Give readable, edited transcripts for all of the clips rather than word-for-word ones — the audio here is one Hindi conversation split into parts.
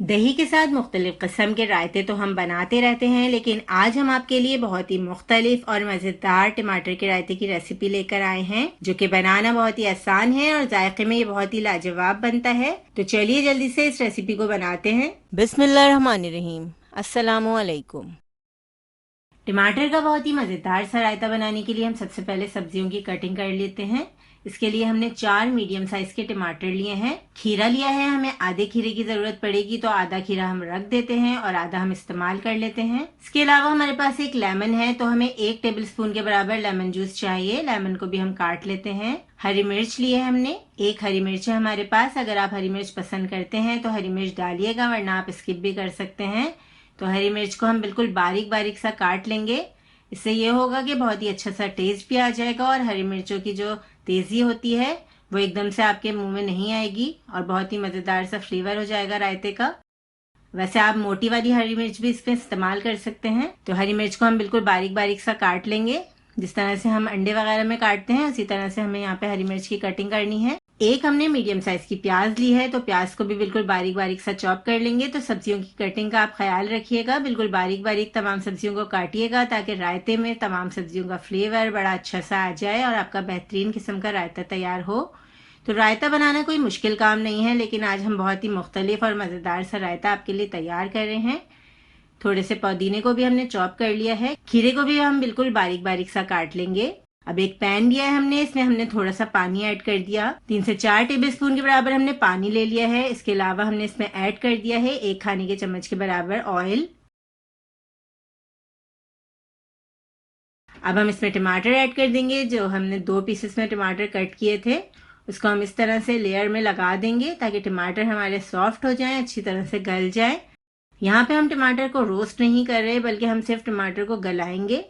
दही के साथ मुख्तलिफ किस्म के रायते तो हम बनाते रहते हैं, लेकिन आज हम आपके लिए बहुत ही मुख्तलिफ और मज़ेदार टमाटर के रायते की रेसिपी लेकर आए हैं, जो कि बनाना बहुत ही आसान है और जायके में ये बहुत ही लाजवाब बनता है। तो चलिए जल्दी से इस रेसिपी को बनाते हैं। बिस्मिल्लाहिर्रहमानिर्रहीम। अस्सलामु अलैकुम। टमाटर का बहुत ही मज़ेदार सा रायता बनाने के लिए हम सबसे पहले सब्जियों की कटिंग कर लेते हैं। इसके लिए हमने 4 मीडियम साइज के टमाटर लिए हैं। खीरा लिया है, हमें आधे खीरे की जरूरत पड़ेगी, तो आधा खीरा हम रख देते हैं और आधा हम इस्तेमाल कर लेते हैं। इसके अलावा हमारे पास एक लेमन है, तो हमें 1 टेबल स्पून के बराबर लेमन जूस चाहिए। लेमन को भी हम काट लेते हैं। हरी मिर्च ली है हमने, 1 हरी मिर्च है हमारे पास। अगर आप हरी मिर्च पसंद करते हैं तो हरी मिर्च डालिएगा, वरना आप स्किप भी कर सकते हैं। तो हरी मिर्च को हम बिल्कुल बारीक बारीक सा काट लेंगे। इससे ये होगा कि बहुत ही अच्छा सा टेस्ट भी आ जाएगा और हरी मिर्चों की जो तेजी होती है वो एकदम से आपके मुंह में नहीं आएगी और बहुत ही मज़ेदार सा फ्लेवर हो जाएगा रायते का। वैसे आप मोटी वाली हरी मिर्च भी इसमें इस्तेमाल कर सकते हैं। तो हरी मिर्च को हम बिल्कुल बारीक बारीक सा काट लेंगे। जिस तरह से हम अंडे वगैरह में काटते हैं उसी तरह से हमें यहाँ पे हरी मिर्च की कटिंग करनी है। एक हमने मीडियम साइज की प्याज ली है, तो प्याज को भी बिल्कुल बारीक बारीक सा चॉप कर लेंगे। तो सब्जियों की कटिंग का आप ख्याल रखिएगा, बिल्कुल बारीक बारीक तमाम सब्जियों को काटिएगा, ताकि रायते में तमाम सब्जियों का फ्लेवर बड़ा अच्छा सा आ जाए और आपका बेहतरीन किस्म का रायता तैयार हो। तो रायता बनाना कोई मुश्किल काम नहीं है, लेकिन आज हम बहुत ही मुख्तलिफ और मज़ेदार सा रायता आपके लिए तैयार कर रहे हैं। थोड़े से पुदीने को भी हमने चॉप कर लिया है। खीरे को भी हम बिल्कुल बारीक बारीक सा काट लेंगे। अब एक पैन लिया है हमने, इसमें हमने थोड़ा सा पानी ऐड कर दिया। 3 से 4 टेबल स्पून के बराबर हमने पानी ले लिया है। इसके अलावा हमने इसमें ऐड कर दिया है 1 खाने के चम्मच के बराबर ऑयल। अब हम इसमें टमाटर ऐड कर देंगे। जो हमने 2 पीसेस में टमाटर कट किए थे उसको हम इस तरह से लेयर में लगा देंगे, ताकि टमाटर हमारे सॉफ्ट हो जाएं, अच्छी तरह से गल जाएं। यहाँ पे हम टमाटर को रोस्ट नहीं कर रहे, बल्कि हम सिर्फ टमाटर को गलाएंगे।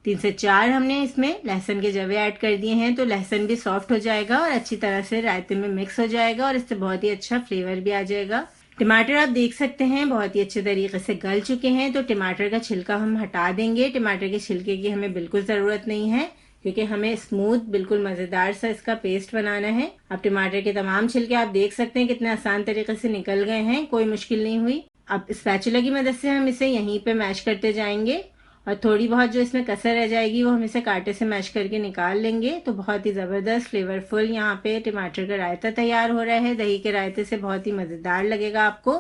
3 से 4 हमने इसमें लहसुन के जवे ऐड कर दिए हैं, तो लहसुन भी सॉफ्ट हो जाएगा और अच्छी तरह से रायते में मिक्स हो जाएगा और इससे बहुत ही अच्छा फ्लेवर भी आ जाएगा। टमाटर आप देख सकते हैं बहुत ही अच्छे तरीके से गल चुके हैं, तो टमाटर का छिलका हम हटा देंगे। टमाटर के छिलके की हमें बिल्कुल ज़रूरत नहीं है, क्योंकि हमें स्मूथ बिल्कुल मज़ेदार सा इसका पेस्ट बनाना है। अब टमाटर के तमाम छिलके आप देख सकते हैं कितने आसान तरीके से निकल गए हैं, कोई मुश्किल नहीं हुई। अब स्पैचुला की मदद से हम इसे यहीं पे मैश करते जाएंगे और थोड़ी बहुत जो इसमें कसर रह जाएगी वो हम इसे कांटे से मैश करके निकाल लेंगे। तो बहुत ही ज़बरदस्त फ्लेवरफुल यहाँ पे टमाटर का रायता तैयार हो रहा है। दही के रायते से बहुत ही मज़ेदार लगेगा आपको।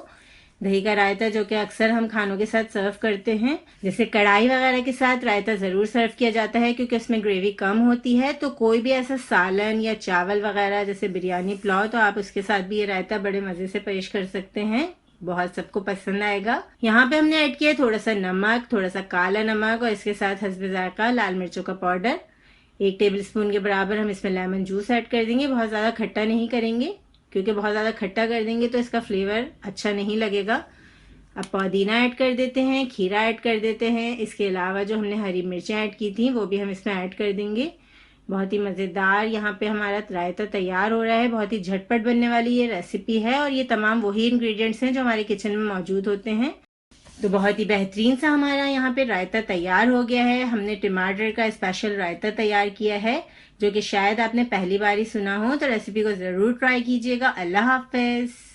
दही का रायता जो कि अक्सर हम खानों के साथ सर्व करते हैं, जैसे कढ़ाई वगैरह के साथ रायता ज़रूर सर्व किया जाता है, क्योंकि उसमें ग्रेवी कम होती है। तो कोई भी ऐसा सालन या चावल वगैरह जैसे बिरयानी पुलाव, तो आप उसके साथ भी ये रायता बड़े मज़े से पेश कर सकते हैं। बहुत सबको पसंद आएगा। यहाँ पे हमने ऐड किया थोड़ा सा नमक, थोड़ा सा काला नमक और इसके साथ हस्बे जायका लाल मिर्चों का पाउडर। 1 टेबल स्पून के बराबर हम इसमें लेमन जूस ऐड कर देंगे। बहुत ज़्यादा खट्टा नहीं करेंगे, क्योंकि बहुत ज़्यादा खट्टा कर देंगे तो इसका फ्लेवर अच्छा नहीं लगेगा। अब पुदीना ऐड कर देते हैं, खीरा ऐड कर देते हैं। इसके अलावा जो हमने हरी मिर्चें ऐड की थी वो भी हम इसमें ऐड कर देंगे। बहुत ही मज़ेदार यहाँ पे हमारा रायता तैयार हो रहा है। बहुत ही झटपट बनने वाली ये रेसिपी है और ये तमाम वही इंग्रेडिएंट्स हैं जो हमारे किचन में मौजूद होते हैं। तो बहुत ही बेहतरीन सा हमारा यहाँ पे रायता तैयार हो गया है। हमने टमाटर का स्पेशल रायता तैयार किया है, जो कि शायद आपने पहली बार ही सुना हो। तो रेसिपी को ज़रूर ट्राई कीजिएगा। अल्लाह हाफिज़।